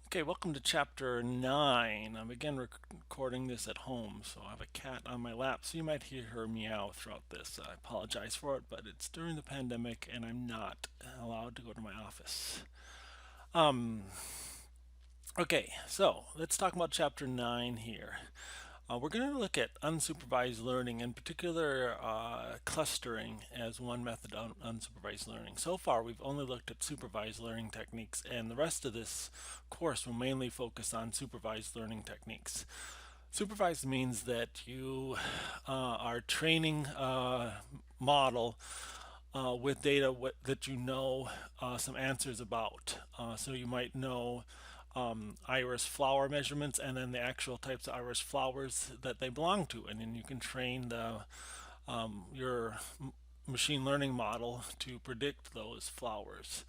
Okay, welcome to chapter 9. I'm again recording this at home, so I have a cat on my lap, so you might hear her meow throughout this. I apologize for it, but it's during the pandemic and I'm not allowed to go to my office. Um, okay, so let's talk about chapter 9 here. We're going to look at unsupervised learning, in particular clustering as one method of unsupervised learning. So far, we've only looked at supervised learning techniques, and the rest of this course will mainly focus on supervised learning techniques. Supervised means that you are training a model with data that you know some answers about. So you might know iris flower measurements and then the actual types of iris flowers that they belong to, and then you can train your machine learning model to predict those flowers.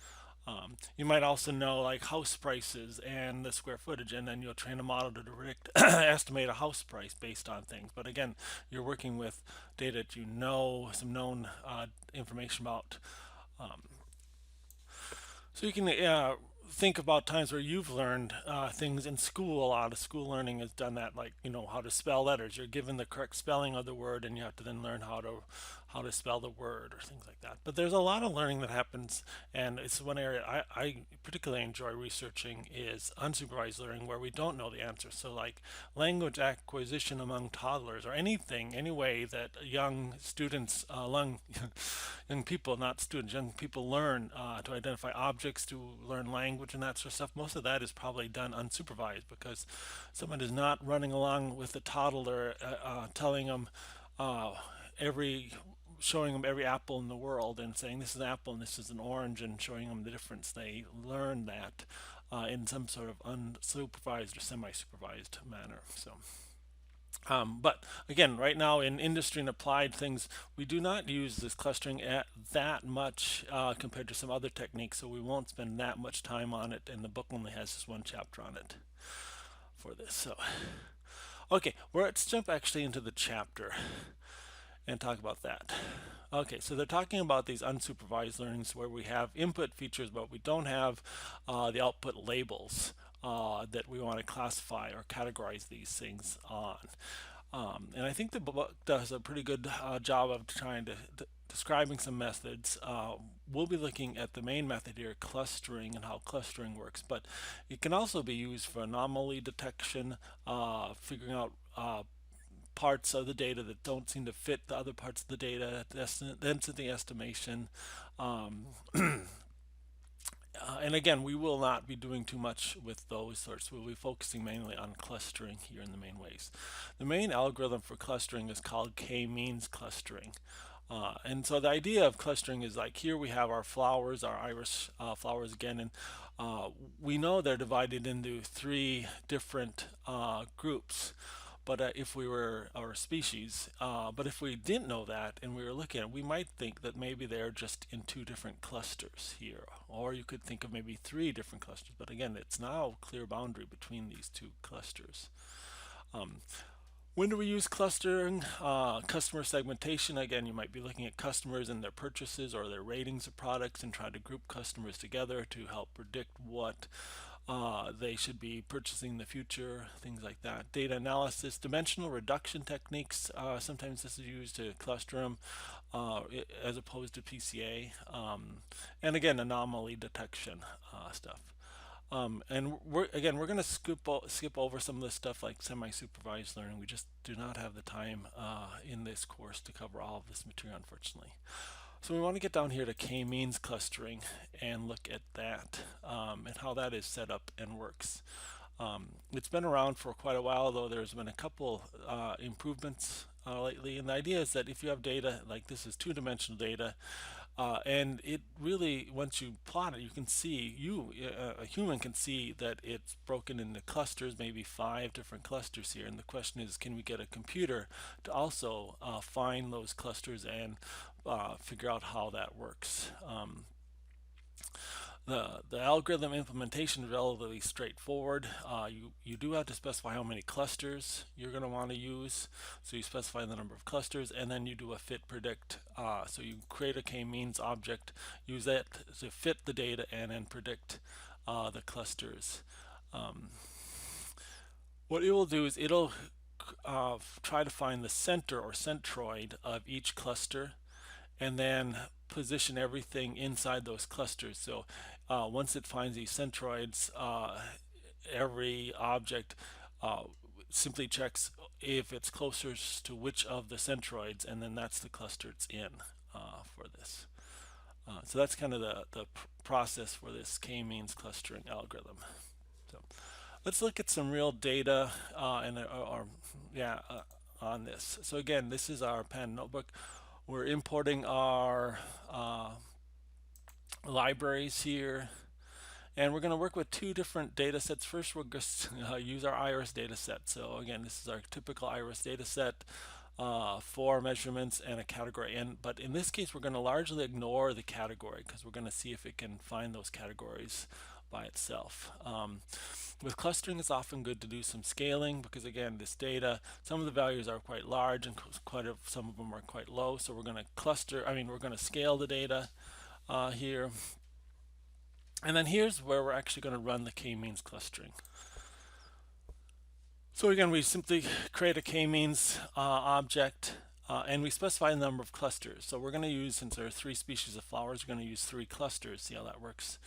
You might also know like house prices and the square footage, and then you'll train a model to predict estimate a house price based on things. But again, you're working with data that you know, some known information about. So you can think about times where you've learned things in school. A lot of school learning has done that, like how to spell letters. You're given the correct spelling of the word, and you have to then learn how to spell the word or things like that. But there's a lot of learning that happens, and it's one area I particularly enjoy researching is unsupervised learning, where we don't know the answer. So like language acquisition among toddlers, or anything, any way that young students, young people, not students, young people learn to identify objects, to learn language and that sort of stuff. Most of that is probably done unsupervised because someone is not running along with the toddler telling them every showing them every apple in the world and saying this is an apple and this is an orange and showing them the difference. They learn that in some sort of unsupervised or semi-supervised manner. But again, right now in industry and applied things, we do not use this clustering at that much compared to some other techniques, so we won't spend that much time on it, and the book only has this one chapter on it for this. So, okay, let's jump actually into the chapter and talk about that. Okay, so they're talking about these unsupervised learnings where we have input features, but we don't have the output labels that we want to classify or categorize these things on. And I think the book does a pretty good job of trying to describing some methods. We'll be looking at the main method here, clustering, and how clustering works, but it can also be used for anomaly detection, figuring out parts of the data that don't seem to fit the other parts of the data, density estimation. Um, and again, we will not be doing too much with those sorts. We'll be focusing mainly on clustering here in the main ways. The main algorithm for clustering is called k-means clustering. And so the idea of clustering is like here we have our flowers, our iris flowers again, and we know they're divided into three different groups. But if we were our species, but if we didn't know that and we were looking at it, we might think that maybe they're just in two different clusters here, or you could think of maybe three different clusters. But again, it's now a clear boundary between these two clusters. When do we use clustering? Customer segmentation. Again, you might be looking at customers and their purchases or their ratings of products and try to group customers together to help predict what they should be purchasing in the future, things like that. Data analysis, dimensional reduction techniques. Sometimes this is used to cluster them as opposed to PCA. And again, anomaly detection stuff. And we're going to skip over some of this stuff like semi-supervised learning. We just do not have the time in this course to cover all of this material, unfortunately. So we want to get down here to k-means clustering and look at that and how that is set up and works. It's been around for quite a while, though there's been a couple improvements lately. And the idea is that if you have data, like this is two-dimensional data, and it really, once you plot it, you can see, a human can see that it's broken into clusters, maybe 5 different clusters here. And the question is, can we get a computer to also find those clusters and figure out how that works? The algorithm implementation is relatively straightforward. You do have to specify how many clusters you're going to want to use. So you specify the number of clusters, and then you do a fit predict. So you create a k-means object, use that to fit the data, and then predict the clusters. What it will do is it'll try to find the center or centroid of each cluster and then position everything inside those clusters. So once it finds these centroids, every object uh, simply checks if it's closest to which of the centroids, and then that's the cluster it's in for this. So that's kind of the process for this k-means clustering algorithm. So let's look at some real data on this. So again, this is our pen notebook. We're importing our libraries here, and we're going to work with two different data sets. First, we'll just use our iris data set. So again, this is our typical iris data set, 4 measurements and a category. But in this case, we're going to largely ignore the category because we're going to see if it can find those categories by itself. With clustering, it's often good to do some scaling because again, this data, some of the values are quite large and some of them are quite low. So we're going to we're going to scale the data here. And then here's where we're actually going to run the k-means clustering. So again, we simply create a k-means object and we specify the number of clusters. So we're going to use, since there are 3 species of flowers, we're going to use 3 clusters, see how that works.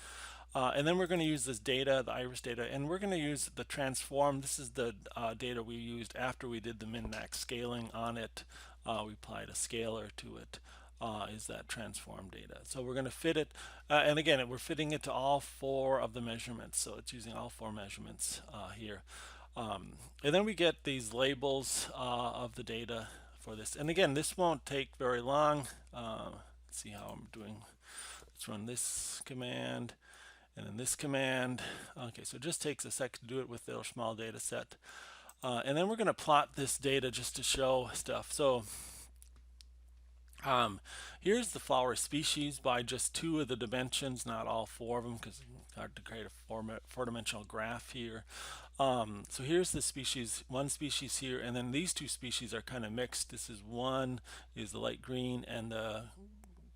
And then we're going to use this data, the iris data, and we're going to use the transform. This is the data we used after we did the min-max scaling on it. We applied a scalar to it. Is that transform data. So we're going to fit it, and again, we're fitting it to all 4 of the measurements. So it's using all 4 measurements here. And then we get these labels of the data for this. And again, this won't take very long. Let's see how I'm doing. Let's run this command and then this command. Okay, so it just takes a second to do it with their small data set. And then we're going to plot this data just to show stuff. So here's the flower species by just 2 of the dimensions, not all 4 of them, because it's hard to create a 4-dimensional graph here. So here's the species, 1 species here, and then these 2 species are kind of mixed. This is the light green, and the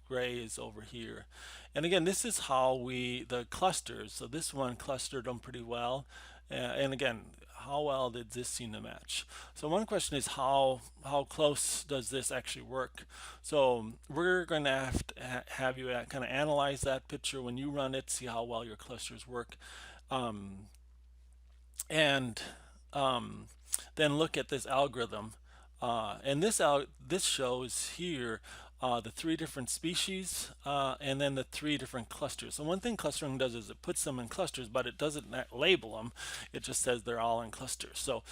gray is over here. And again, this is how the clusters, so this one clustered them pretty well. And again, how well did this seem to match? So one question is how close does this actually work? So we're going to have you kind of analyze that picture when you run it, see how well your clusters work, and then look at this algorithm. And this shows here the 3 different species and then the 3 different clusters. So one thing clustering does is it puts them in clusters, but it doesn't label them. It just says they're all in clusters. So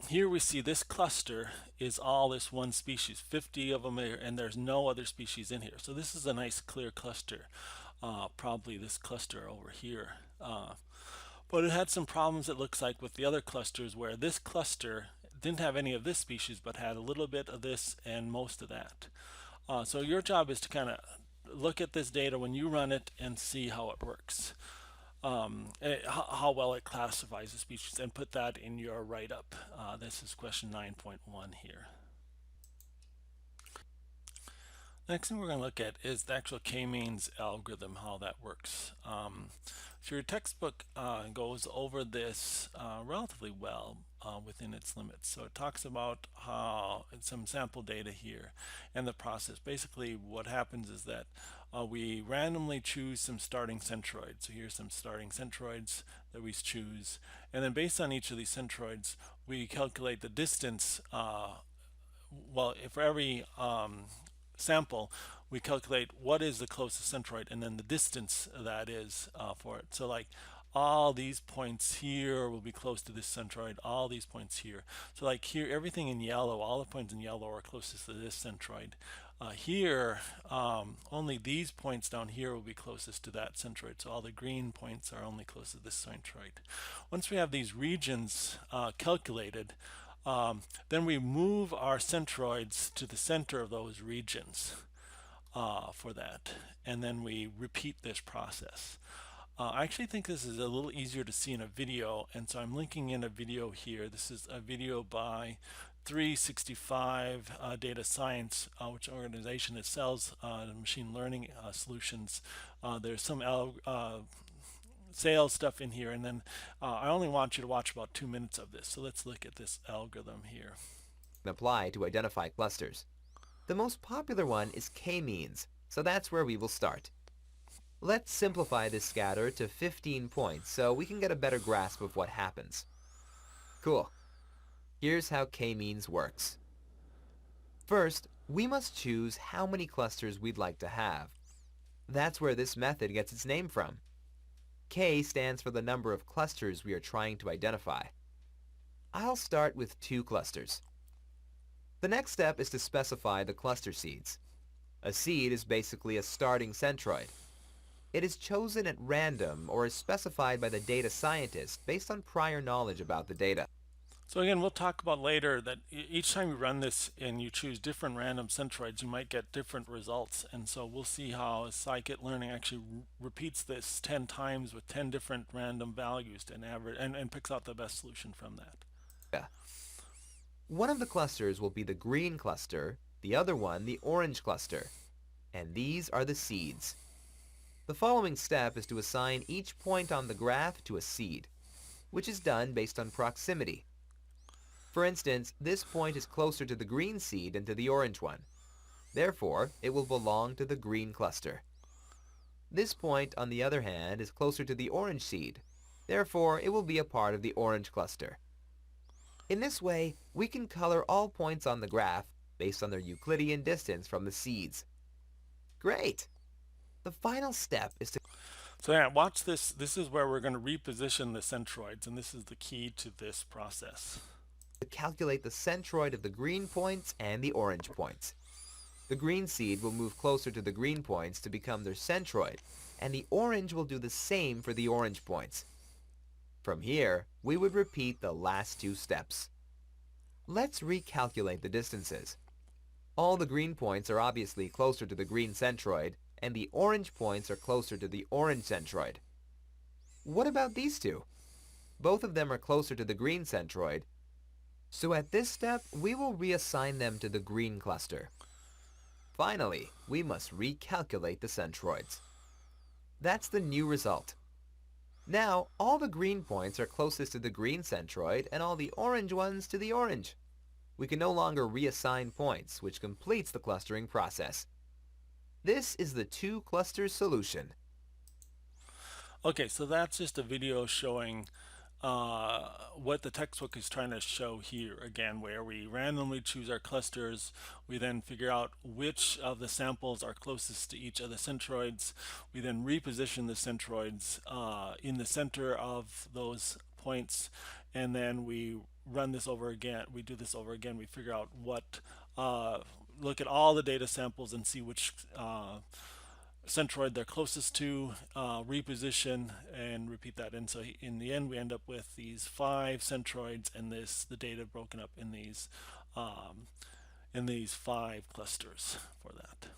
here we see this cluster is all this 1 species, 50 of them here, and there's no other species in here. So this is a nice clear cluster, probably this cluster over here. But it had some problems, it looks like, with the other clusters, where this cluster didn't have any of this species but had a little bit of this and most of that. So your job is to kind of look at this data when you run it and see how it works, how well it classifies the species, and put that in your write-up. This is question 9.1 here. Next thing we're going to look at is the actual k-means algorithm, how that works. So your textbook goes over this relatively well within its limits. So it talks about some sample data here and the process. Basically what happens is that we randomly choose some starting centroids. So here's some starting centroids that we choose, and then based on each of these centroids we calculate the distance. For every sample, we calculate what is the closest centroid and then the distance that is for it. So like all these points here will be close to this centroid, all these points here. So like here, everything in yellow, all the points in yellow are closest to this centroid. Here, only these points down here will be closest to that centroid. So all the green points are only close to this centroid. Once we have these regions calculated, then we move our centroids to the center of those regions for that, and then we repeat this process. I actually think this is a little easier to see in a video, and so I'm linking in a video here. This is a video by 365 Data Science, which organization that sells machine learning solutions. There's sales stuff in here, and then I only want you to watch about 2 minutes of this. So let's look at this algorithm here. Apply to identify clusters. The most popular one is k-means, so that's where we will start. Let's simplify this scatter to 15 points so we can get a better grasp of what happens. Cool. Here's how k-means works. First, we must choose how many clusters we'd like to have. That's where this method gets its name from. K stands for the number of clusters we are trying to identify. I'll start with 2 clusters. The next step is to specify the cluster seeds. A seed is basically a starting centroid. It is chosen at random or is specified by the data scientist based on prior knowledge about the data. So again, we'll talk about later that each time you run this and you choose different random centroids, you might get different results. And so we'll see how scikit-learning actually repeats this 10 times with 10 different random values and average and picks out the best solution from that. One of the clusters will be the green cluster, the other one the orange cluster. And these are the seeds. The following step is to assign each point on the graph to a seed, which is done based on proximity. For instance, this point is closer to the green seed than to the orange one. Therefore, it will belong to the green cluster. This point, on the other hand, is closer to the orange seed. Therefore, it will be a part of the orange cluster. In this way, we can color all points on the graph based on their Euclidean distance from the seeds. Great! The final step is to So yeah, watch this. This is where we're going to reposition the centroids, and this is the key to this process. calculate the centroid of the green points and the orange points. The green seed will move closer to the green points to become their centroid, and the orange will do the same for the orange points. From here, we would repeat the last 2 steps. Let's recalculate the distances. All the green points are obviously closer to the green centroid, and the orange points are closer to the orange centroid. What about these 2? Both of them are closer to the green centroid, so at this step, we will reassign them to the green cluster. Finally, we must recalculate the centroids. That's the new result. Now, all the green points are closest to the green centroid and all the orange ones to the orange. We can no longer reassign points, which completes the clustering process. This is the 2 clusters solution. Okay, so that's just a video showing what the textbook is trying to show here again, where we randomly choose our clusters. We then figure out which of the samples are closest to each of the centroids. We then reposition the centroids in the center of those points, and then we run this over again. We do this over again. We figure out what, look at all the data samples and see which centroid they're closest to, reposition, and repeat that. And so in the end, we end up with these 5 centroids, and the data broken up in these 5 clusters for that.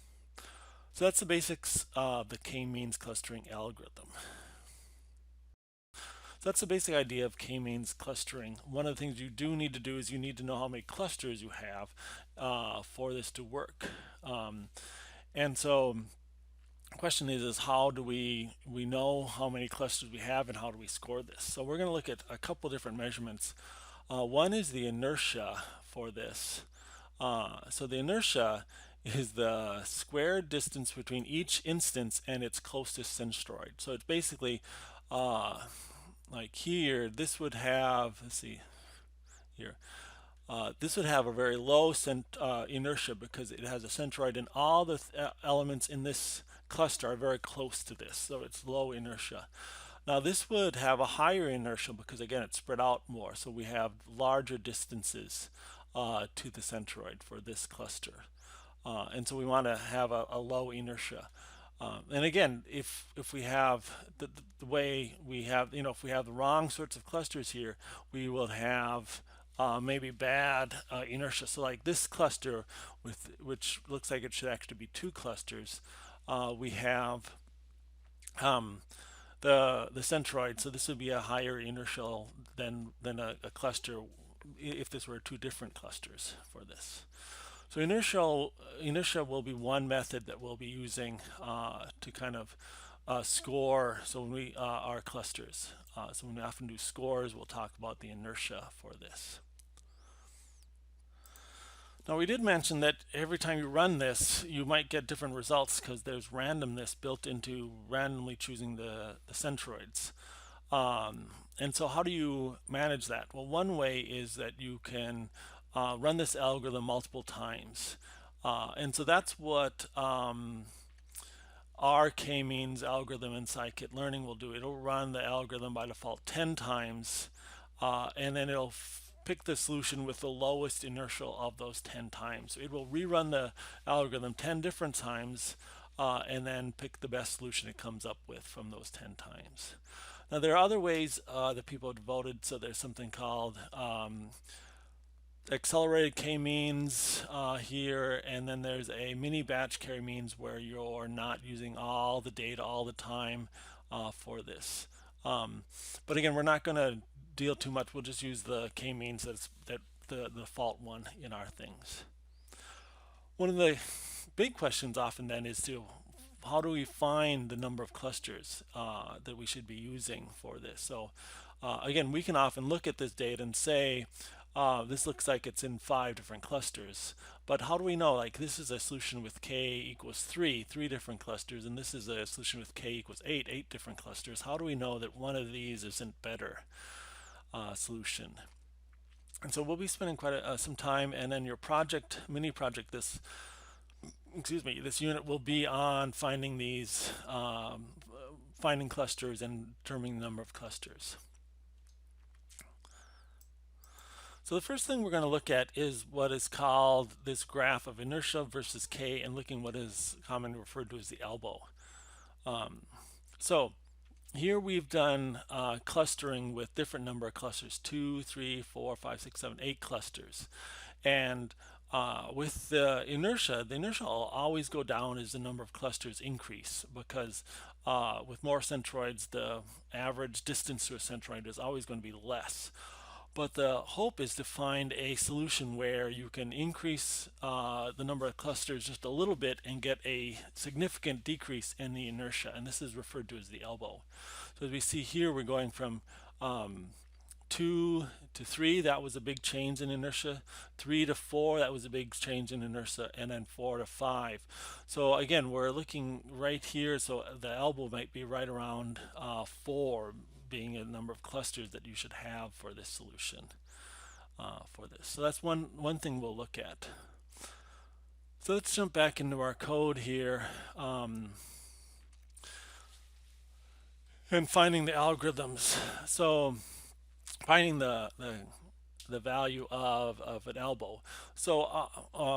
So that's the basics of the k-means clustering algorithm. So that's the basic idea of k-means clustering. One of the things you do need to do is you need to know how many clusters you have for this to work. And so question is how do we know how many clusters we have, and how do we score this? So we're going to look at a couple different measurements. One is the inertia for this. So the inertia is the squared distance between each instance and its closest centroid. So it's basically like here, this would have, let's see here, this would have a very low inertia because it has a centroid, and all the elements in this cluster are very close to this, so it's low inertia. Now this would have a higher inertia because again it's spread out more, so we have larger distances to the centroid for this cluster, and so we want to have a low inertia. And again, if we have the way we have, if we have the wrong sorts of clusters here, we will have maybe bad inertia. So like this cluster, which looks like it should actually be 2 clusters, we have the centroid. So this would be a higher inertial than a cluster if this were 2 different clusters for this. So inertia will be one method that we'll be using to kind of score. So when we our clusters. So when we often do scores, we'll talk about the inertia for this. Now we did mention that every time you run this, you might get different results because there's randomness built into randomly choosing the centroids. And so how do you manage that? Well, one way is that you can run this algorithm multiple times. And so that's what our k-means algorithm in scikit-learning will do. It'll run the algorithm by default 10 times, and then it'll pick the solution with the lowest inertial of those 10 times. So it will rerun the algorithm 10 different times, and then pick the best solution it comes up with from those 10 times. Now there are other ways that people have devoted. So there's something called accelerated k-means here, and then there's a mini batch k-means where you're not using all the data all the time for this. But again, we're not going to deal too much. We'll just use the k-means that the default one in our things. One of the big questions often then is to how do we find the number of clusters that we should be using for this? So again, we can often look at this data and say, this looks like it's in 5 different clusters. But how do we know? Like, this is a solution with k equals 3 different clusters, and this is a solution with k equals 8 different clusters. How do we know that one of these isn't better solution? And so we'll be spending quite some time, and then your project, mini project, this unit will be on finding these, finding clusters and determining the number of clusters. So the first thing we're going to look at is what is called this graph of inertia versus k, and looking what is commonly referred to as the elbow. So here we've done clustering with different number of clusters, 2, 3, 4, 5, 6, 7, 8 clusters. And with the inertia will always go down as the number of clusters increase, because with more centroids, the average distance to a centroid is always going to be less. But the hope is to find a solution where you can increase the number of clusters just a little bit and get a significant decrease in the inertia, and this is referred to as the elbow. So as we see here, we're going from 2 to 3, that was a big change in inertia. 3 to 4, that was a big change in inertia, and then 4 to 5. So again, we're looking right here, so the elbow might be right around 4, being a number of clusters that you should have for this solution for this. So that's one thing we'll look at. So let's jump back into our code here and finding the algorithms. So finding the value of an elbow. So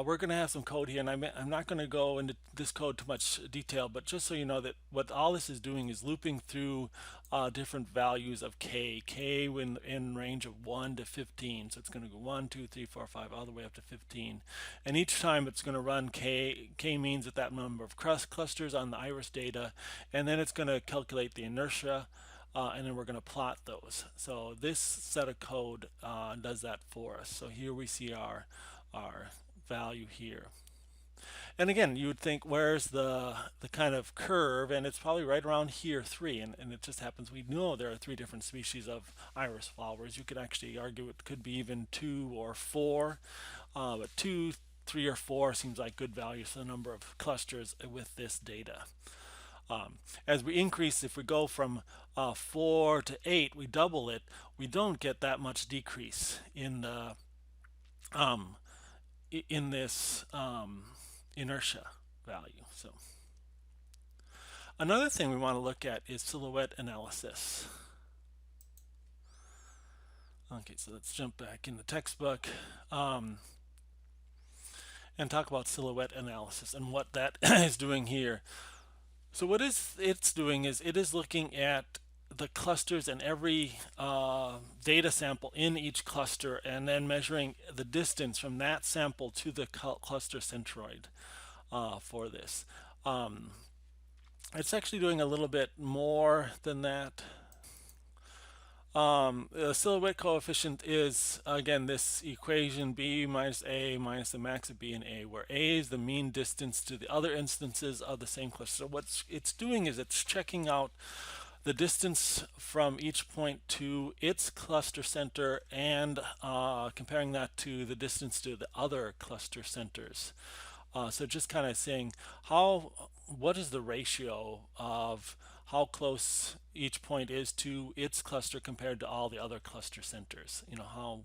we're going to have some code here, and I'm not going to go into this code too much detail, but just so you know that what all this is doing is looping through different values of k in range of 1 to 15. So it's going to go 1, 2, 3, 4, 5, all the way up to 15. And each time it's going to run k-means at that number of clusters on the iris data, and then it's going to calculate the inertia, and then we're going to plot those. So this set of code does that for us. So here we see our value here. And again, you would think, where's the kind of curve? And it's probably right around here, 3. And it just happens we know there are 3 different species of iris flowers. You could actually argue it could be even 2 or 4. But 2, 3, or 4 seems like good values for the number of clusters with this data. As we increase, if we go from 4 to 8, we double it, we don't get that much decrease in the in this inertia value. So another thing we want to look at is silhouette analysis. Okay, so let's jump back in the textbook and talk about silhouette analysis and what that is doing here. So what it's doing is it is looking at the clusters and every data sample in each cluster, and then measuring the distance from that sample to the cluster centroid for this. It's actually doing a little bit more than that. The silhouette coefficient is, again, this equation b minus a minus the max of b and a, where a is the mean distance to the other instances of the same cluster. So what it's doing is it's checking out the distance from each point to its cluster center and comparing that to the distance to the other cluster centers. So just kind of saying what is the ratio of how close each point is to its cluster compared to all the other cluster centers, how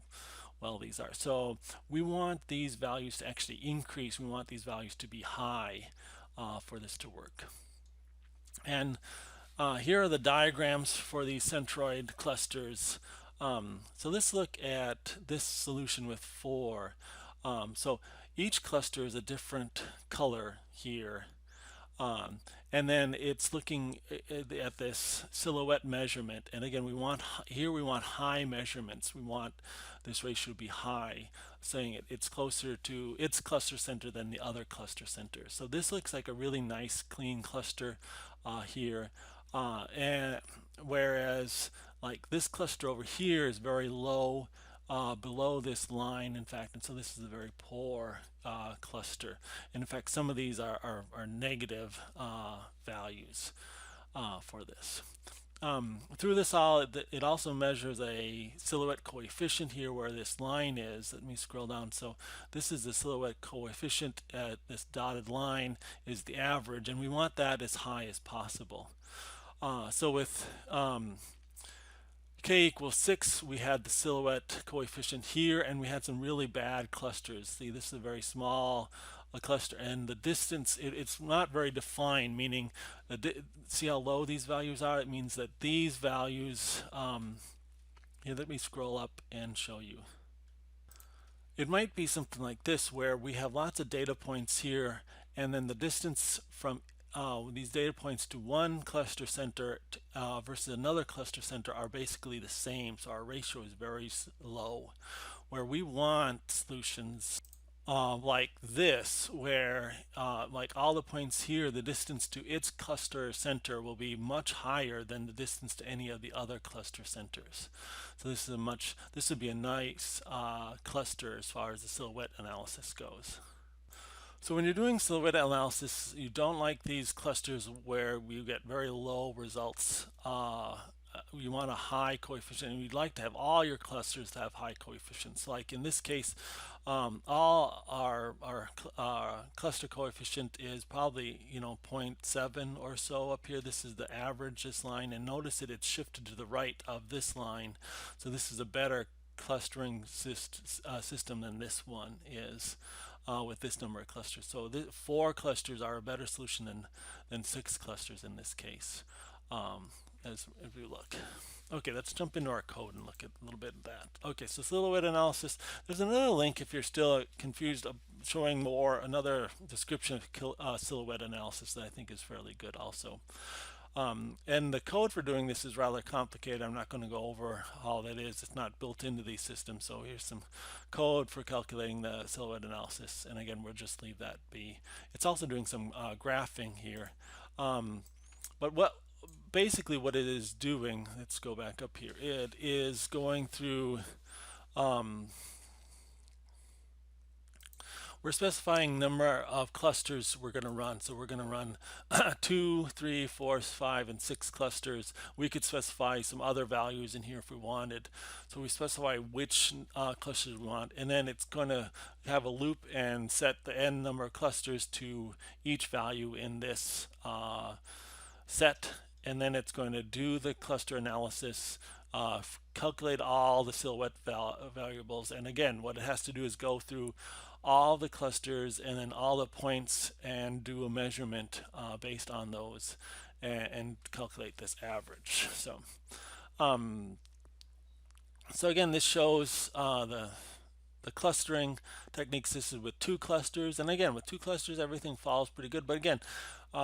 well these are. So we want these values to actually increase. We want these values to be high for this to work. And here are the diagrams for these centroid clusters. So let's look at this solution with 4. So each cluster is a different color here. And then it's looking at this silhouette measurement. And again, we want high measurements. We want this ratio to be high, saying it's closer to its cluster center than the other cluster centers. So this looks like a really nice, clean cluster here. And whereas like this cluster over here is very low, below this line, in fact, and so this is a very poor cluster. And in fact, some of these are negative values for this. Through this all, it also measures a silhouette coefficient here where this line is. Let me scroll down. So this is the silhouette coefficient at this dotted line is the average, and we want that as high as possible. So with k equals 6, we had the silhouette coefficient here, and we had some really bad clusters. See, this is a very small cluster, and the distance, it's not very defined, meaning, see how low these values are? It means that these values, here, let me scroll up and show you. It might be something like this, where we have lots of data points here, and then the distance from these data points to one cluster center versus another cluster center are basically the same. So our ratio is very low. Where we want solutions like this, where like all the points here, the distance to its cluster center will be much higher than the distance to any of the other cluster centers. So this would be a nice cluster as far as the silhouette analysis goes. So when you're doing silhouette analysis, you don't like these clusters where you get very low results. You want a high coefficient, and you'd like to have all your clusters to have high coefficients. Like in this case, all our cluster coefficient is probably 0.7 or so up here. This is the average, this line, and notice that it's shifted to the right of this line. So this is a better clustering system than this one is. With this number of clusters. So 4 clusters are a better solution than 6 clusters in this case, as we look. Okay, let's jump into our code and look at a little bit of that. Okay, so silhouette analysis. There's another link if you're still confused, showing another description of silhouette analysis that I think is fairly good also. And the code for doing this is rather complicated. I'm not going to go over how that is. It's not built into these systems. So here's some code for calculating the silhouette analysis. And again, we'll just leave that be. It's also doing some graphing here. But basically what it is doing, let's go back up here. It is going through we're specifying number of clusters we're going to run. So we're going to run 2, 3, 4, 5, and 6 clusters. We could specify some other values in here if we wanted. So we specify which clusters we want, and then it's going to have a loop and set the n number of clusters to each value in this set, and then it's going to do the cluster analysis, calculate all the silhouette variables, and again, what it has to do is go through all the clusters and then all the points and do a measurement based on those and calculate this average. So again, this shows the clustering techniques. This is with 2 clusters, and again, with 2 clusters, everything follows pretty good. But again,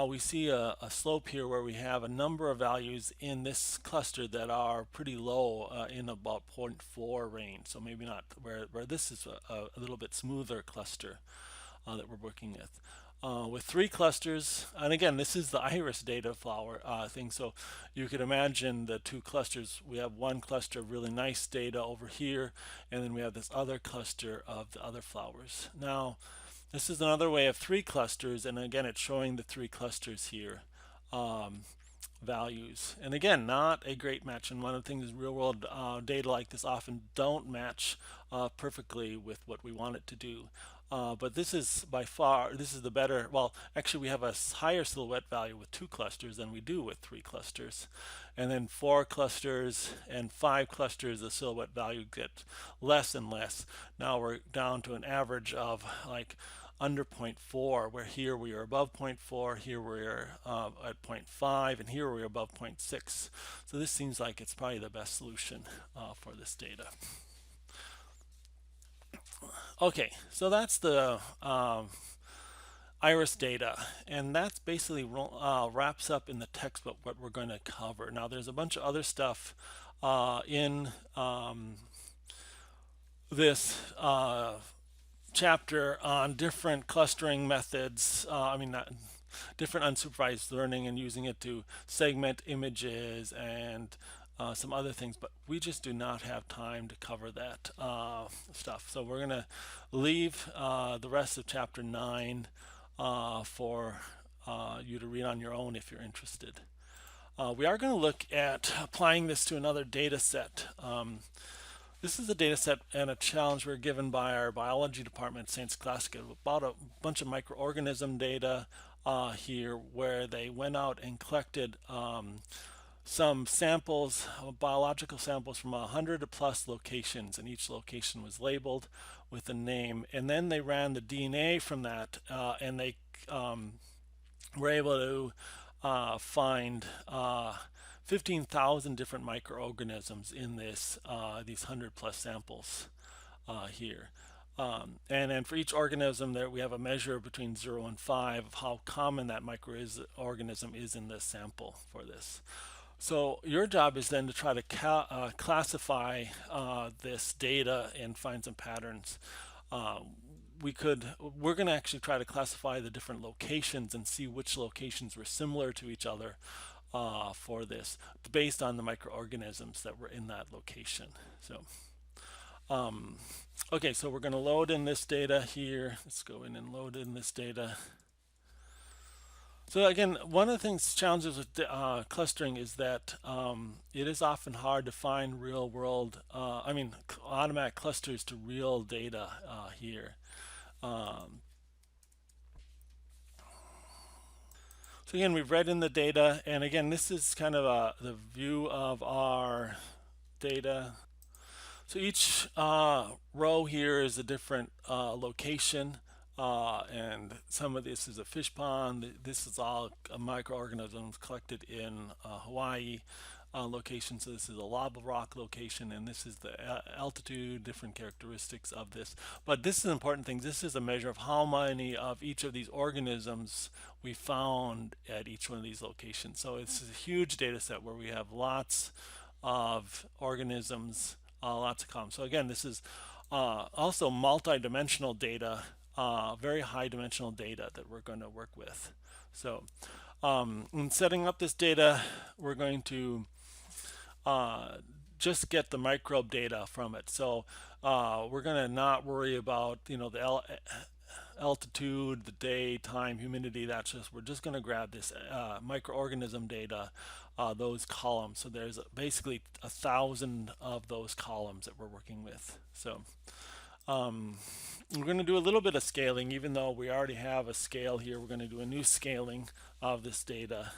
we see a slope here where we have a number of values in this cluster that are pretty low in about 0.4 range. So maybe not where this is a little bit smoother cluster that we're working with. with 3 clusters. And again, this is the iris data flower thing. So you could imagine the 2 clusters. We have one cluster of really nice data over here, and then we have this other cluster of the other flowers. Now, this is another way of 3 clusters, and again, it's showing the 3 clusters here. Values, and again, not a great match. And one of the things is real world data like this often don't match perfectly with what we want it to do. But this is by far, this is the better. Well, actually, we have a higher silhouette value with 2 clusters than we do with 3 clusters. And then 4 clusters and 5 clusters, the silhouette value gets less and less. Now we're down to an average of like under 0.4, where here we are above 0.4, here we are at 0.5, and here we are above 0.6. So this seems like it's probably the best solution for this data. Okay, so that's the iris data, and that's basically wraps up in the textbook what we're going to cover. Now there's a bunch of other stuff in this chapter on different clustering methods. Different unsupervised learning and using it to segment images and some other things, but we just do not have time to cover that stuff. So we're going to leave the rest of chapter 9 for you to read on your own if you're interested. We are going to look at applying this to another data set. This is a data set and a challenge we're given by our biology department at St. Scholastica about a bunch of microorganism data here, where they went out and collected some samples, biological samples from 100+ locations, and each location was labeled with a name. And then they ran the DNA from that, and they were able to find 15,000 different microorganisms in this these 100+ samples here. And then for each organism there we have a measure between 0 and 5 of how common that microorganism is in this sample for this. So your job is then to try to classify this data and find some patterns. We're going to actually try to classify the different locations and see which locations were similar to each other for this, based on the microorganisms that were in that location. So okay, so we're going to load in this data here. Let's go in and load in this data. So again, one of the things, challenges with clustering is that it is often hard to find real world, automatic clusters to real data here. So again, we've read in the data, and again, this is kind of the view of our data. So each row here is a different location, and some of this is a fish pond. This is all microorganisms collected in Hawaii location. So this is a lava rock location, and this is the altitude, different characteristics of this. But this is an important thing. This is a measure of how many of each of these organisms we found at each one of these locations. So it's a huge data set where we have lots of organisms, lots of columns. So again, this is also multi-dimensional data, very high dimensional data that we're going to work with. So in setting up this data, we're going to just get the microbe data from it. So we're going to not worry about the altitude, the day, time, humidity. We're just going to grab this microorganism data, those columns. So there's basically 1,000 of those columns that we're working with. So we're going to do a little bit of scaling, even though we already have a scale here. We're going to do a new scaling of this data.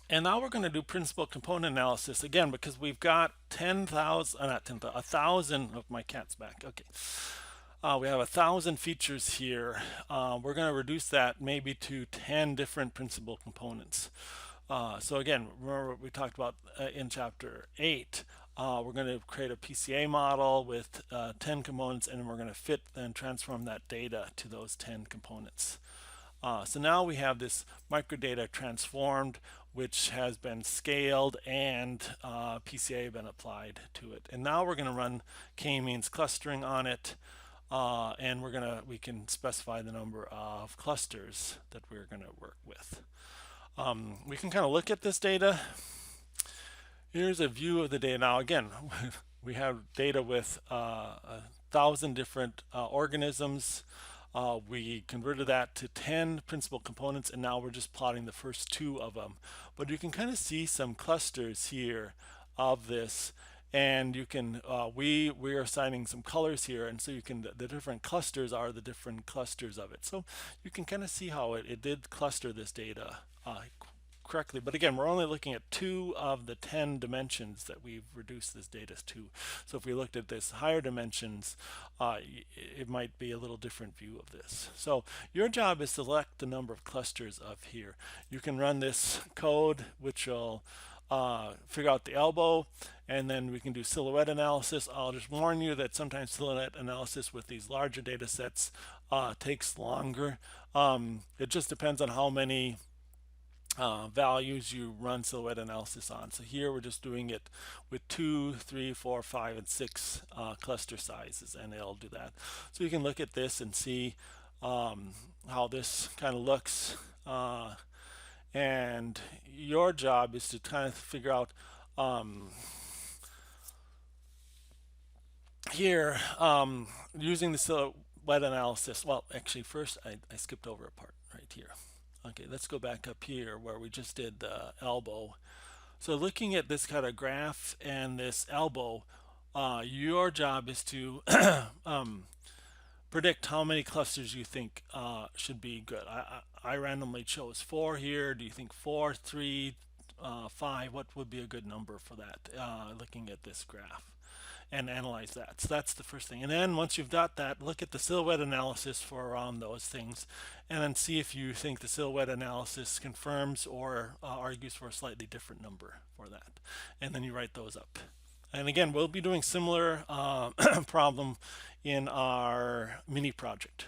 And now we're going to do principal component analysis again, because we've got 1,000 of my cat's back. Okay. We have 1,000 features here. We're going to reduce that maybe to 10 different principal components. So again, remember what we talked about in chapter 8. We're going to create a PCA model with 10 components, and we're going to fit and transform that data to those 10 components. So now we have this microdata transformed, which has been scaled, and PCA been applied to it. And now we're going to run k-means clustering on it. and we can specify the number of clusters that we're gonna work with. We can kind of look at this data. Here's a view of the data. Now again, we have data with 1,000 different organisms. We converted that to 10 principal components, and now we're just plotting the first two of them. But you can kind of see some clusters here of this, and you can we are assigning some colors here, and so you can the different clusters are the different clusters of it. So you can kind of see how it did cluster this data correctly. But again, we're only looking at 2 of the 10 dimensions that we've reduced this data to. So if we looked at this higher dimensions, it might be a little different view of this. So your job is to select the number of clusters of here. You can run this code, which will figure out the elbow, and then we can do silhouette analysis. I'll just warn you that sometimes silhouette analysis with these larger data sets takes longer. It just depends on how many values you run silhouette analysis on. So here we're just doing it with 2, 3, 4, 5, and 6 cluster sizes, and it'll do that. So you can look at this and see how this kind of looks. And your job is to kind of figure out here using the silhouette analysis. Well, actually, first I skipped over a part right here. Okay, let's go back up here where we just did the elbow. So looking at this kind of graph and this elbow, your job is to predict how many clusters you think should be good. I randomly chose 4 here. Do you think 4, 3, 5? What would be a good number for that? Looking at this graph and analyze that. So that's the first thing. And then once you've got that, look at the silhouette analysis for around those things, and then see if you think the silhouette analysis confirms or argues for a slightly different number for that. And then you write those up. And again, we'll be doing similar problem in our mini project.